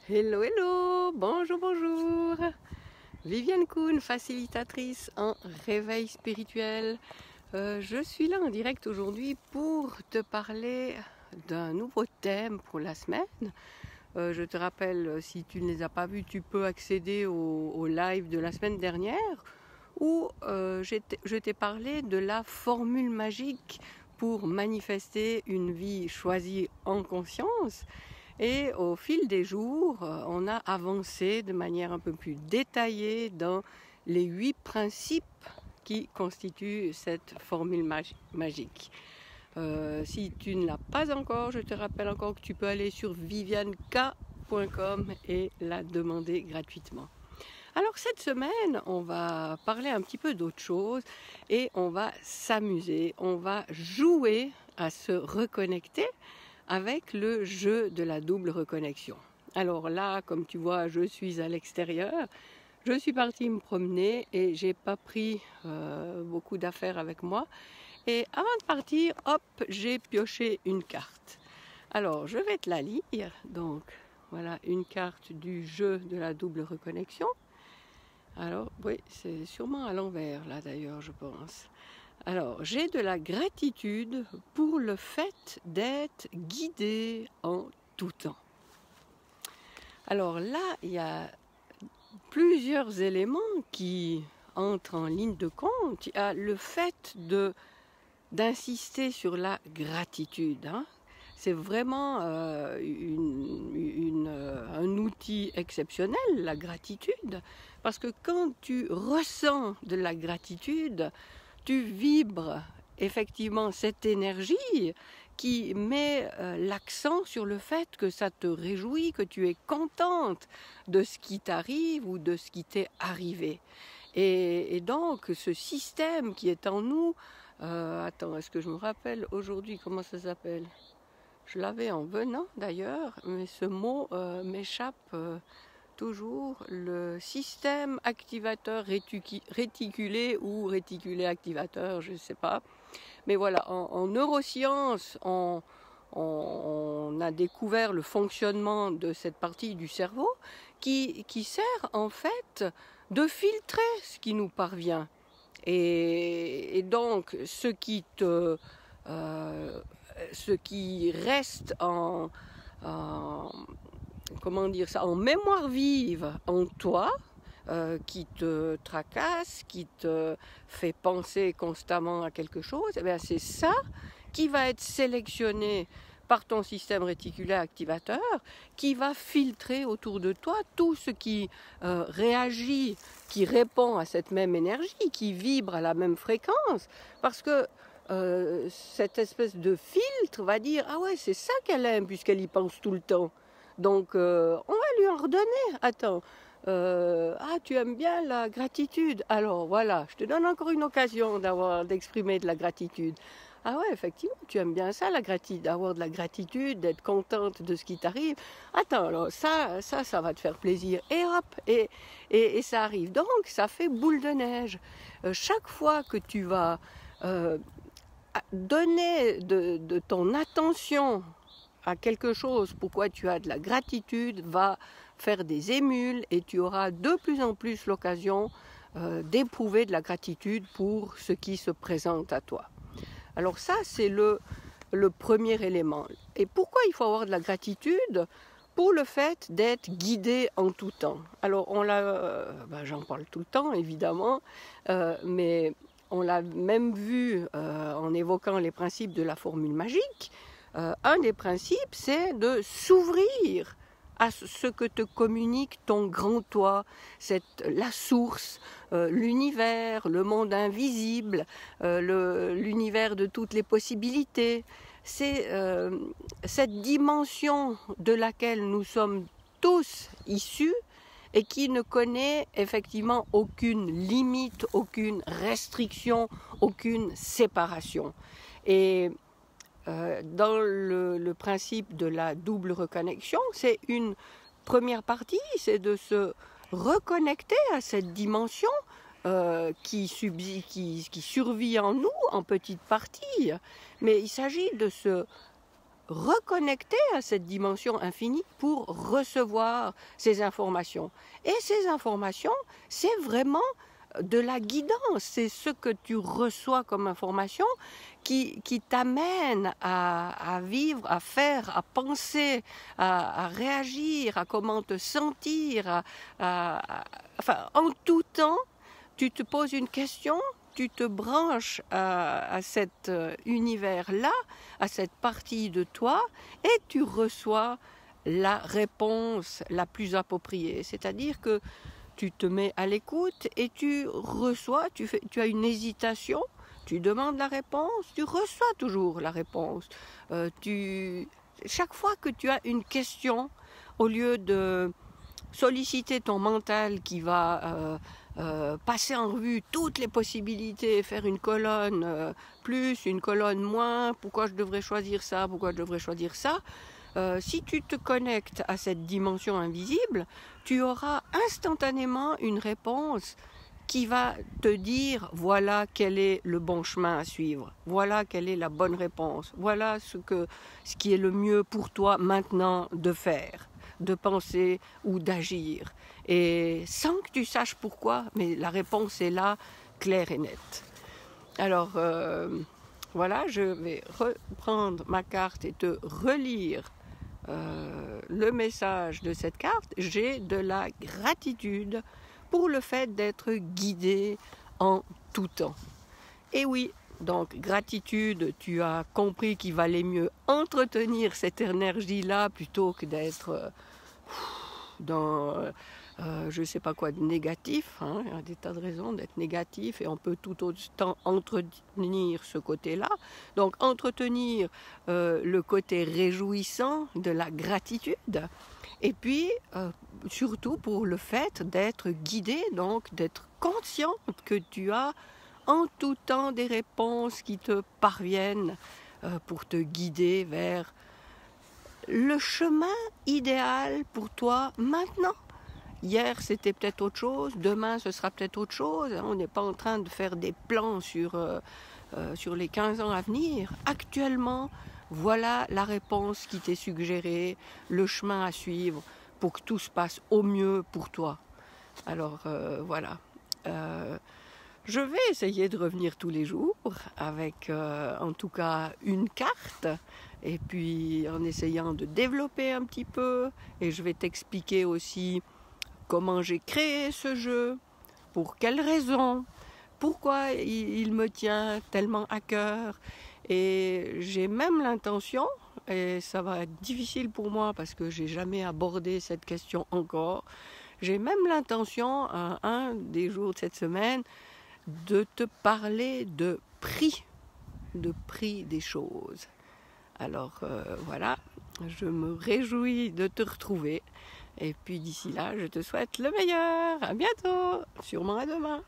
Hello, hello, bonjour, bonjour. Viviane Kuhn, facilitatrice en réveil spirituel. Je suis là en direct aujourd'hui pour te parler d'un nouveau thème pour la semaine. Je te rappelle, si tu ne les as pas vus, tu peux accéder au live de la semaine dernière où je t'ai parlé de la formule magique pour manifester une vie choisie en conscience. Et au fil des jours, on a avancé de manière un peu plus détaillée dans les 8 principes qui constituent cette formule magique. Si tu ne l'as pas encore, je te rappelle encore que tu peux aller sur vivianeka.com et la demander gratuitement. Alors cette semaine, on va parler un petit peu d'autre chose et on va s'amuser, on va jouer à se reconnecter avec le jeu de la double reconnexion. Alors là, comme tu vois, je suis à l'extérieur. Je suis partie me promener et j'ai pas pris beaucoup d'affaires avec moi. Et avant de partir, hop, j'ai pioché une carte. Alors, je vais te la lire. Donc, voilà une carte du jeu de la double reconnexion. Alors, oui, c'est sûrement à l'envers, là d'ailleurs, je pense. Alors, j'ai de la gratitude pour le fait d'être guidé en tout temps. Alors là, il y a plusieurs éléments qui entrent en ligne de compte. Il y a le fait d'insister sur la gratitude. C'est vraiment un outil exceptionnel, la gratitude, parce que quand tu ressens de la gratitude, tu vibres effectivement cette énergie qui met l'accent sur le fait que ça te réjouit, que tu es contente de ce qui t'arrive ou de ce qui t'est arrivé. Et donc ce système qui est en nous, attends, est-ce que je me rappelle aujourd'hui comment ça s'appelle? Je l'avais en venant d'ailleurs, mais ce mot m'échappe toujours, le système activateur réticulé ou réticulé activateur, je ne sais pas. Mais voilà, en neurosciences, on a découvert le fonctionnement de cette partie du cerveau qui sert en fait de filtrer ce qui nous parvient. Et donc, ce qui reste comment dire ça, en mémoire vive en toi, qui te tracasse, qui te fait penser constamment à quelque chose, eh bien c'est ça qui va être sélectionné par ton système réticulaire activateur, qui va filtrer autour de toi tout ce qui réagit, qui répond à cette même énergie, qui vibre à la même fréquence, parce que cette espèce de filtre va dire « Ah ouais, c'est ça qu'elle aime puisqu'elle y pense tout le temps ». Donc on va lui en redonner. Attends, ah tu aimes bien la gratitude, alors voilà, je te donne encore une occasion d'exprimer de la gratitude. Ah ouais, effectivement, tu aimes bien ça, la gratitude, d'avoir de la gratitude, d'être contente de ce qui t'arrive. Attends, alors ça va te faire plaisir. Et hop, et ça arrive. Donc, ça fait boule de neige. Chaque fois que tu vas donner de ton attention à quelque chose pourquoi tu as de la gratitude, va faire des émules et tu auras de plus en plus l'occasion d'éprouver de la gratitude pour ce qui se présente à toi. Alors ça, c'est le premier élément. Et pourquoi il faut avoir de la gratitude? Pour le fait d'être guidé en tout temps. Alors j'en parle tout le temps évidemment, mais on l'a même vu en évoquant les principes de la formule magique. Un des principes, c'est de s'ouvrir à ce que te communique ton grand toi, la source, l'univers, le monde invisible, l'univers de toutes les possibilités. C'est cette dimension de laquelle nous sommes tous issus et qui ne connaît effectivement aucune limite, aucune restriction, aucune séparation. Et dans le principe de la double reconnexion, c'est une première partie, c'est de se reconnecter à cette dimension qui survit en nous en petite partie. Mais il s'agit de se reconnecter à cette dimension infinie pour recevoir ces informations. Et ces informations, c'est vraiment de la guidance, c'est ce que tu reçois comme information qui t'amène à vivre, à faire, à penser, à réagir, à comment te sentir, enfin, en tout temps, tu te poses une question, tu te branches à cet univers-là, à cette partie de toi, et tu reçois la réponse la plus appropriée. C'est-à-dire que tu te mets à l'écoute et tu reçois, tu as une hésitation, tu demandes la réponse, tu reçois toujours la réponse. Chaque fois que tu as une question, au lieu de solliciter ton mental qui va passer en revue toutes les possibilités, faire une colonne plus, une colonne moins, pourquoi je devrais choisir ça, pourquoi je devrais choisir ça, si tu te connectes à cette dimension invisible, tu auras instantanément une réponse qui va te dire voilà quel est le bon chemin à suivre, voilà quelle est la bonne réponse, voilà ce qui est le mieux pour toi maintenant de faire, de penser ou d'agir. Et sans que tu saches pourquoi, mais la réponse est là, claire et nette. Alors voilà, je vais reprendre ma carte et te relire le message de cette carte. J'ai de la gratitude pour le fait d'être guidé en tout temps. Et oui, donc gratitude, tu as compris qu'il valait mieux entretenir cette énergie-là plutôt que d'être dans je ne sais pas quoi de négatif, hein. Il y a des tas de raisons d'être négatif et on peut tout autant entretenir ce côté-là. Donc entretenir le côté réjouissant de la gratitude et puis surtout pour le fait d'être guidé, donc d'être consciente que tu as en tout temps des réponses qui te parviennent pour te guider vers le chemin idéal pour toi maintenant. Hier, c'était peut-être autre chose, demain, ce sera peut-être autre chose. On n'est pas en train de faire des plans sur les 15 ans à venir. Actuellement, voilà la réponse qui t'est suggérée, le chemin à suivre pour que tout se passe au mieux pour toi. Alors, voilà. Je vais essayer de revenir tous les jours avec en tout cas une carte et puis en essayant de développer un petit peu, et je vais t'expliquer aussi comment j'ai créé ce jeu, pour quelles raisons, pourquoi il me tient tellement à cœur. Et j'ai même l'intention, et ça va être difficile pour moi parce que j'ai jamais abordé cette question encore, j'ai même l'intention, un des jours de cette semaine, de te parler de prix des choses. Alors voilà, je me réjouis de te retrouver. Et puis d'ici là, je te souhaite le meilleur. À bientôt, sûrement à demain.